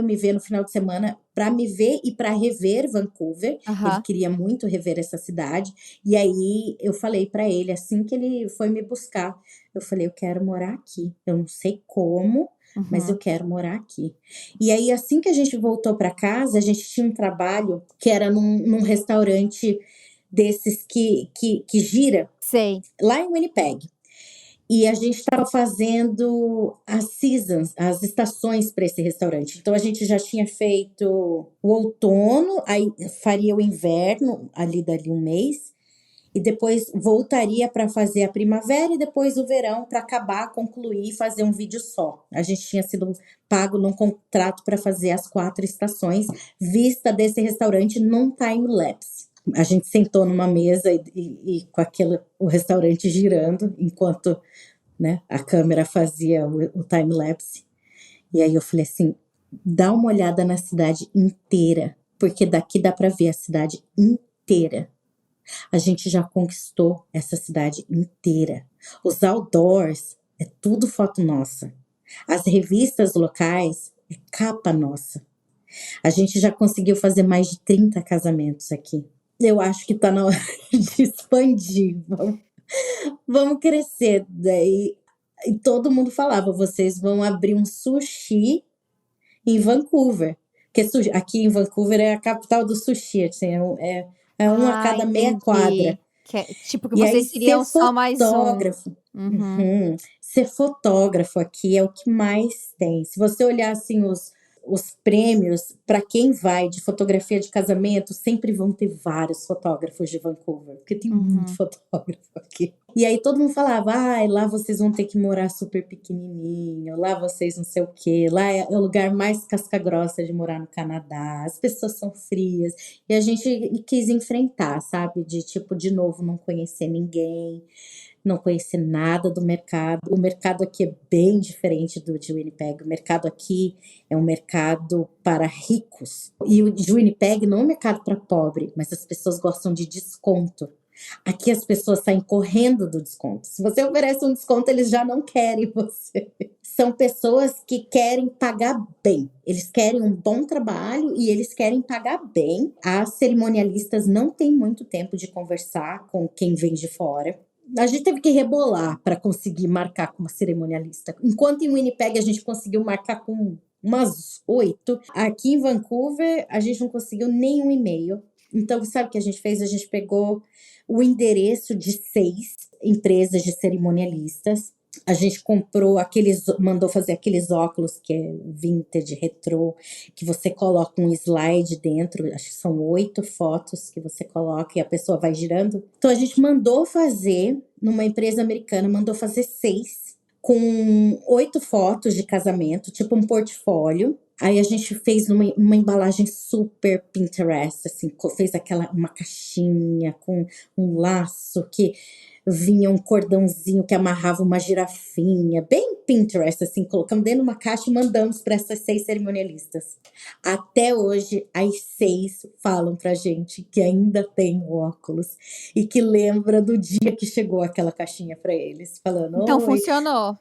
me ver no final de semana para me ver e para rever Vancouver. Ele Aham. queria muito rever essa cidade. E aí eu falei para ele, assim que ele foi me buscar, eu falei: eu quero morar aqui. Eu não sei como, mas eu Uhum. quero morar aqui. E aí, assim que a gente voltou para casa, a gente tinha um trabalho que era num restaurante desses que gira, Sei. lá em Winnipeg. E a gente estava fazendo as seasons, as estações para esse restaurante. Então a gente já tinha feito o outono, aí faria o inverno, ali dali um mês, e depois voltaria para fazer a primavera e depois o verão para acabar, concluir e fazer um vídeo só. A gente tinha sido pago num contrato para fazer as 4 estações, vista desse restaurante num time-lapse. A gente sentou numa mesa e com o restaurante girando enquanto, né, a câmera fazia o time-lapse. E aí eu falei assim: dá uma olhada na cidade inteira, porque daqui dá para ver a cidade inteira. A gente já conquistou essa cidade inteira. Os outdoors é tudo foto nossa. As revistas locais é capa nossa. A gente já conseguiu fazer mais de 30 casamentos aqui. Eu acho que tá na hora de expandir. Vamos crescer. Daí, e todo mundo falava: vocês vão abrir um sushi em Vancouver. Porque aqui em Vancouver é a capital do sushi, assim, é um a Ah, cada meia entendi. quadra. Tipo que E aí, vocês ser seriam só mais um. fotógrafo, Uhum. uhum, ser fotógrafo aqui é o que mais tem. Se você olhar assim os prêmios, para quem vai de fotografia de casamento, sempre vão ter vários fotógrafos de Vancouver, porque tem muito Uhum. fotógrafo aqui. E aí todo mundo falava: ai, lá vocês vão ter que morar super pequenininho, lá vocês não sei o quê, lá é o lugar mais casca-grossa de morar no Canadá, as pessoas são frias. E a gente quis enfrentar, sabe? De tipo, de novo, não conhecer ninguém, não conhecer nada do mercado. O mercado aqui é bem diferente do de Winnipeg. O mercado aqui é um mercado para ricos. E o de Winnipeg não é um mercado para pobre, mas as pessoas gostam de desconto. Aqui as pessoas saem correndo do desconto. Se você oferece um desconto, eles já não querem você. São pessoas que querem pagar bem. Eles querem um bom trabalho e eles querem pagar bem. As cerimonialistas não têm muito tempo de conversar com quem vem de fora. A gente teve que rebolar para conseguir marcar com uma cerimonialista. Enquanto em Winnipeg a gente conseguiu marcar com umas 8, aqui em Vancouver a gente não conseguiu nenhum e-mail. Então, sabe o que a gente fez? A gente pegou o endereço de 6 empresas de cerimonialistas A gente mandou fazer aqueles óculos que é vintage, retrô, que você coloca um slide dentro, acho que são 8 fotos que você coloca e a pessoa vai girando. Então a gente mandou fazer, numa empresa americana, mandou fazer 6, com 8 fotos de casamento, tipo um portfólio. Aí a gente fez uma embalagem super Pinterest, assim, fez uma caixinha com um laço que vinha um cordãozinho que amarrava uma girafinha, bem Pinterest, assim, colocamos dentro de uma caixa e mandamos para essas 6 cerimonialistas. Até hoje, as 6 falam pra gente que ainda tem o óculos e que lembra do dia que chegou aquela caixinha para eles, falando: Então oi, funcionou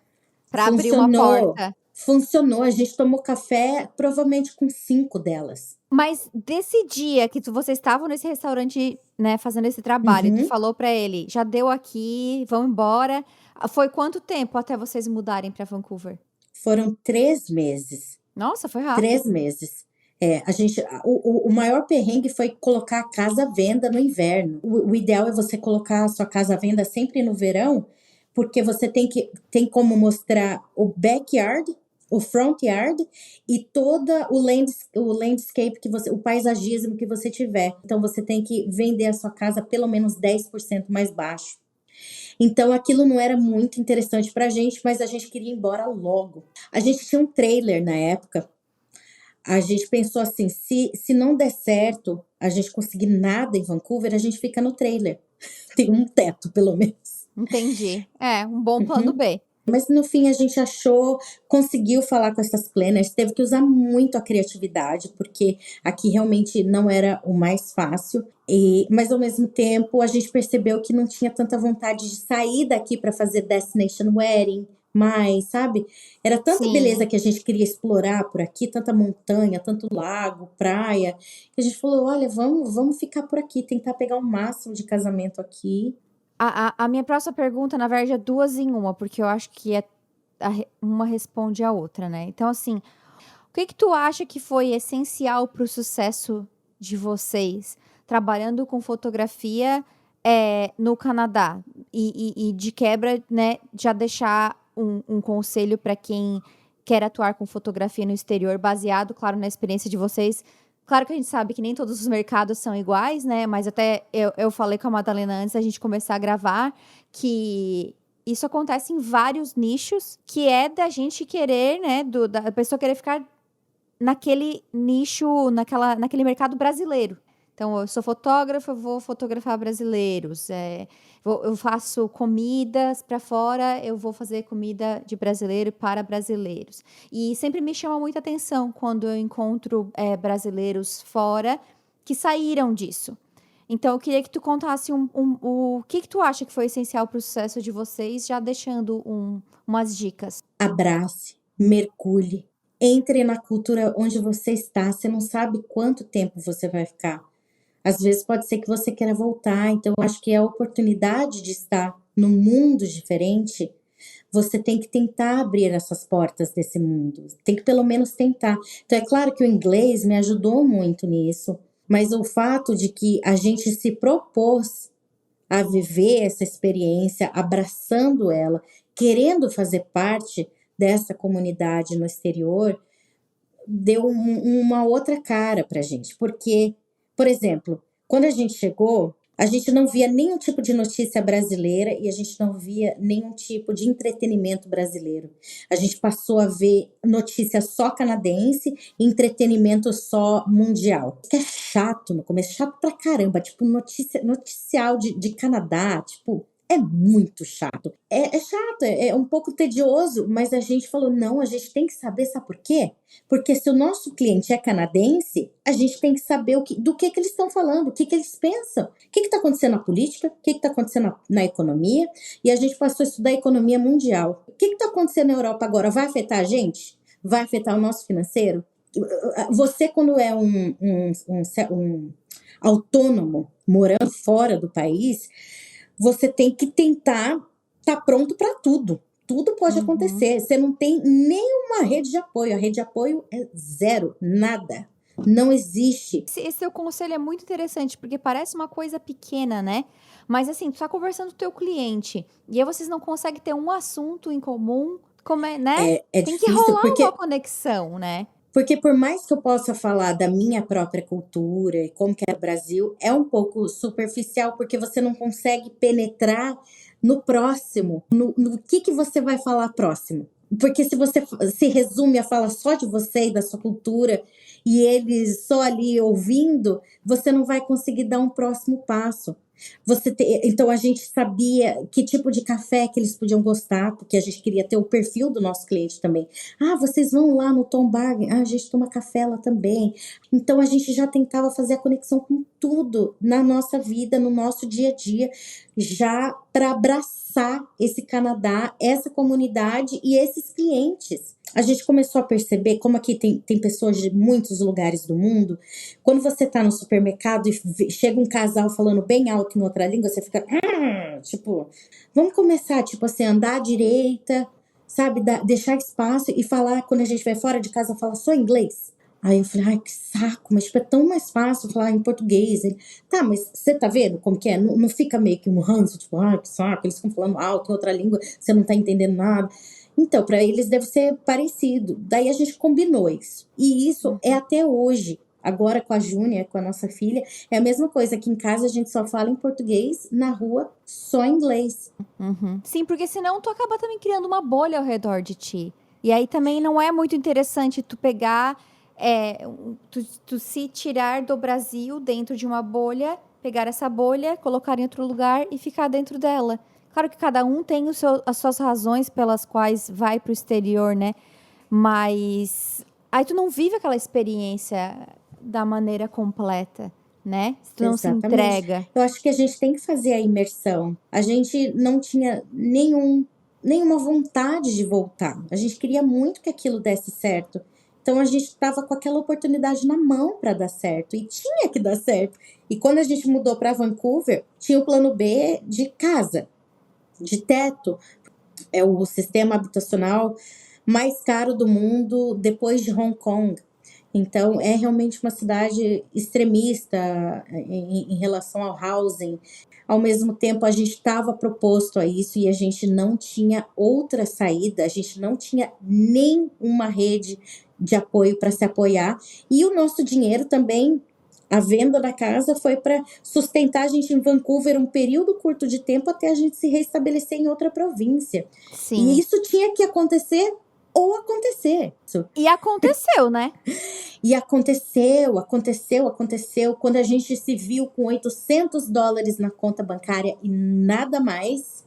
para abrir uma funcionou, porta. funcionou. A gente tomou café provavelmente com 5 delas. Mas desse dia que vocês estavam nesse restaurante, né, fazendo esse trabalho, e tu Uhum. falou pra ele: "Já deu aqui, vão embora". Foi quanto tempo até vocês mudarem pra Vancouver? Foram 3 meses. Nossa, foi 3 rápido. meses. É, o maior perrengue foi colocar a casa à venda no inverno. O ideal é você colocar a sua casa à venda sempre no verão, porque você tem como mostrar o backyard, o front yard e toda o landscape o paisagismo que você tiver. Então você tem que vender a sua casa pelo menos 10% mais baixo. Então aquilo não era muito interessante pra gente, mas a gente queria ir embora logo. A gente tinha um trailer na época. A gente pensou assim, se não der certo, a gente conseguir nada em Vancouver, a gente fica no trailer. Tem um teto, pelo menos. Entendi. É, um bom plano Uhum. B. Mas no fim a gente conseguiu falar com essas planners, teve que usar muito a criatividade, porque aqui realmente não era o mais fácil. Mas ao mesmo tempo a gente percebeu que não tinha tanta vontade de sair daqui para fazer destination wedding, mais, sabe? Era tanta beleza Sim. que a gente queria explorar por aqui, tanta montanha, tanto lago, praia, que a gente falou: olha, vamos ficar por aqui, tentar pegar o máximo de casamento aqui. A minha próxima pergunta, na verdade, é 2 em uma, porque eu acho que uma responde a outra, né. Então, assim, o que que tu acha que foi essencial para o sucesso de vocês trabalhando com fotografia, no Canadá? E de quebra, né, já deixar um conselho para quem quer atuar com fotografia no exterior, baseado, claro, na experiência de vocês. Claro que a gente sabe que nem todos os mercados são iguais, né, mas até eu falei com a Madalena antes da gente começar a gravar, que isso acontece em vários nichos, que é da gente querer, né, da pessoa querer ficar naquele nicho, naquele mercado brasileiro. Então, eu sou fotógrafa, eu vou fotografar brasileiros, eu faço comidas para fora, eu vou fazer comida de brasileiro para brasileiros. E sempre me chama muita atenção quando eu encontro, brasileiros fora que saíram disso. Então eu queria que tu contasse o que tu acha que foi essencial para o sucesso de vocês, já deixando umas dicas. Abrace, mergulhe, entre na cultura onde você está, você não sabe quanto tempo você vai ficar. Às vezes pode ser que você queira voltar, então eu acho que é a oportunidade de estar num mundo diferente, você tem que tentar abrir essas portas desse mundo, tem que pelo menos tentar. Então é claro que o inglês me ajudou muito nisso, mas o fato de que a gente se propôs a viver essa experiência, abraçando ela, querendo fazer parte dessa comunidade no exterior, deu uma outra cara pra gente. Porque, por exemplo, quando a gente chegou, a gente não via nenhum tipo de notícia brasileira e a gente não via nenhum tipo de entretenimento brasileiro. A gente passou a ver notícia só canadense e entretenimento só mundial. Que é chato no começo, chato pra caramba, tipo noticial de Canadá, tipo, é muito chato. É chato, é um pouco tedioso, mas a gente falou: não, a gente tem que saber, sabe por quê? Porque se o nosso cliente é canadense, a gente tem que saber do que eles estão falando, o que eles pensam, o que está acontecendo na política, o que está acontecendo na economia, e a gente passou a estudar a economia mundial. O que está acontecendo na Europa agora? Vai afetar a gente? Vai afetar o nosso financeiro? Você, quando é um autônomo morando fora do país, você tem que tentar estar pronto para tudo. Tudo pode Uhum. acontecer. Você não tem nenhuma rede de apoio. A rede de apoio é zero, nada. Não existe. Esse seu conselho é muito interessante, porque parece uma coisa pequena, né? Mas assim, tu tá conversando com o teu cliente, e aí vocês não conseguem ter um assunto em comum, como é, né? É Tem que difícil, rolar uma conexão, né? porque por mais que eu possa falar da minha própria cultura e como que é o Brasil, é um pouco superficial, porque você não consegue penetrar no próximo, no que você vai falar próximo. Porque se você se resume a falar só de você e da sua cultura, e eles só ali ouvindo, você não vai conseguir dar um próximo passo. Então a gente sabia que tipo de café que eles podiam gostar, porque a gente queria ter o perfil do nosso cliente também. Ah, vocês vão lá no Tom Bargain? Ah, a gente toma café lá também. Então a gente já tentava fazer a conexão com tudo na nossa vida, no nosso dia a dia, já para abraçar esse Canadá, essa comunidade e esses clientes. A gente começou a perceber como aqui tem pessoas de muitos lugares do mundo. Quando você tá no supermercado e chega um casal falando bem alto em outra língua, você fica, tipo, vamos começar, tipo assim, andar à direita, sabe, deixar espaço e falar, quando a gente vai fora de casa, fala só inglês. Aí eu falei, ai, que saco, mas tipo, é tão mais fácil falar em português. Ele, tá, mas você tá vendo como que é? Não fica meio que um ranço, tipo, ai, que saco, eles ficam falando alto em outra língua, você não tá entendendo nada. Então, para eles deve ser parecido. Daí a gente combinou isso. E isso é até hoje. Agora com a Júnia, com a nossa filha, é a mesma coisa. Aqui em casa a gente só fala em português, na rua só inglês. Sim, porque senão tu acaba também criando uma bolha ao redor de ti. E aí também não é muito interessante tu pegar, tu se tirar do Brasil dentro de uma bolha, pegar essa bolha, colocar em outro lugar e ficar dentro dela. Claro que cada um tem as suas razões pelas quais vai pro exterior, né? Mas aí tu não vive aquela experiência da maneira completa, né? Se tu não se Exatamente. entrega. Eu acho que a gente tem que fazer a imersão. A gente não tinha nenhuma vontade de voltar. A gente queria muito que aquilo desse certo. Então a gente estava com aquela oportunidade na mão para dar certo e tinha que dar certo. E quando a gente mudou para Vancouver, tinha o plano B de casa, de teto. É o sistema habitacional mais caro do mundo depois de Hong Kong. Então, é realmente uma cidade extremista em relação ao housing. Ao mesmo tempo, a gente estava proposto a isso e a gente não tinha outra saída, a gente não tinha nenhuma rede de apoio para se apoiar. E o nosso dinheiro também, a venda da casa, foi para sustentar a gente em Vancouver um período curto de tempo até a gente se restabelecer em outra província. Sim. E isso tinha que acontecer ou acontecer. E aconteceu, né? E aconteceu. Quando a gente se viu com $800 na conta bancária e nada mais,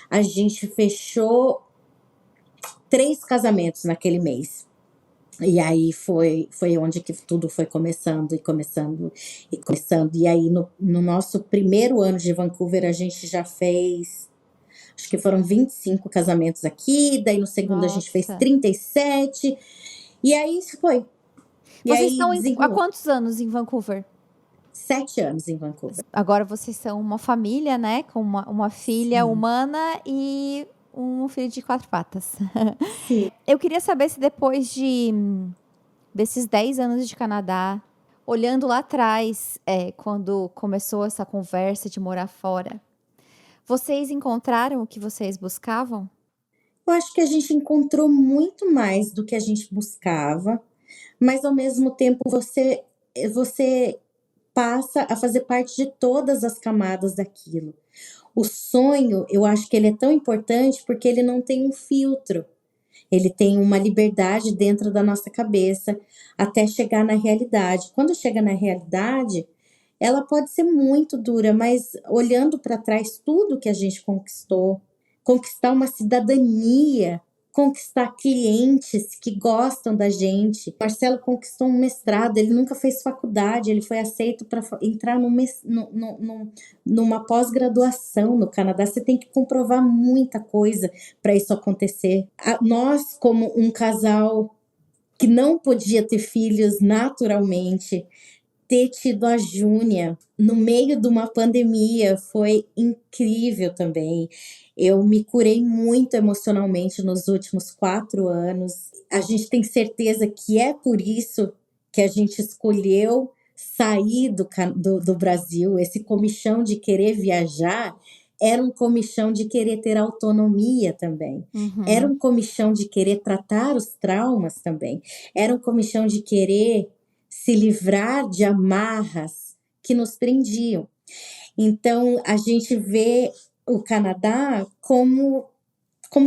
a gente fechou 3 casamentos naquele mês. E aí foi onde que tudo foi começando e começando e começando. E aí no nosso primeiro ano de Vancouver, a gente já fez, acho que foram 25 casamentos aqui, daí no segundo a gente fez Nossa. 37, e aí foi. E Vocês aí estão há desenrolou. quantos anos em Vancouver? 7 anos em Vancouver. Agora vocês são uma família, né? Com uma filha humana e um filho de 4 patas. Sim. Eu queria saber se depois desses 10 anos de Canadá, olhando lá atrás, quando começou essa conversa de morar fora, vocês encontraram o que vocês buscavam? Eu acho que a gente encontrou muito mais do que a gente buscava, mas ao mesmo tempo você passa a fazer parte de todas as camadas daquilo. O sonho, eu acho que ele é tão importante porque ele não tem um filtro. Ele tem uma liberdade dentro da nossa cabeça até chegar na realidade. Quando chega na realidade, ela pode ser muito dura, mas olhando para trás tudo que a gente conquistou, conquistar uma cidadania, conquistar clientes que gostam da gente. Marcelo conquistou um mestrado, ele nunca fez faculdade, ele foi aceito para entrar numa pós-graduação no Canadá. Você tem que comprovar muita coisa para isso acontecer. Nós, como um casal que não podia ter filhos naturalmente, ter tido a Júnia no meio de uma pandemia foi incrível também. Eu me curei muito emocionalmente nos últimos 4 anos. A gente tem certeza que é por isso que a gente escolheu sair do Brasil, esse comichão de querer viajar, era um comichão de querer ter autonomia também. Era um comichão de querer tratar os traumas também. Era um comichão de querer se livrar de amarras que nos prendiam. Então, a gente vê o Canadá como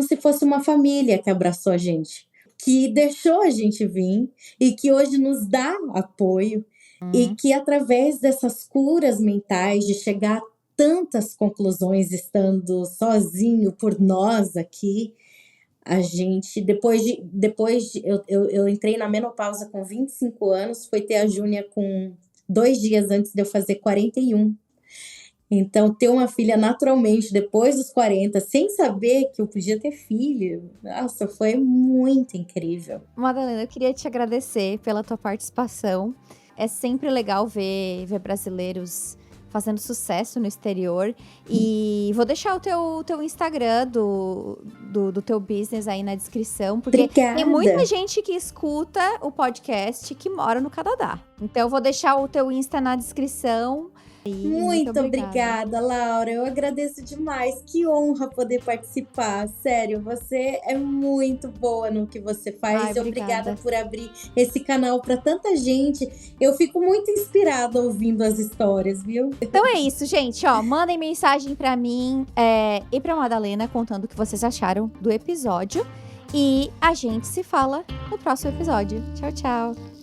se fosse uma família que abraçou a gente, que deixou a gente vir e que hoje nos dá apoio e que através dessas curas mentais de chegar a tantas conclusões estando sozinho por nós aqui, a gente, eu entrei na menopausa com 25 anos, foi ter a Júnia com 2 dias antes de eu fazer 41. Então, ter uma filha naturalmente depois dos 40, sem saber que eu podia ter filho, nossa, foi muito incrível. Madalena, eu queria te agradecer pela tua participação. É sempre legal ver brasileiros fazendo sucesso no exterior. E vou deixar o teu Instagram do teu business aí na descrição, porque Obrigada. Tem muita gente que escuta o podcast que mora no Canadá. Então, eu vou deixar o teu Insta na descrição. Muito obrigada, Laura. Eu agradeço demais. Que honra poder participar. Sério, você é muito boa no que você faz. Obrigada por abrir esse canal para tanta gente. Eu fico muito inspirada ouvindo as histórias, viu? Então é isso, gente. Ó, mandem mensagem para mim e para Madalena contando o que vocês acharam do episódio. E a gente se fala no próximo episódio. Tchau, tchau.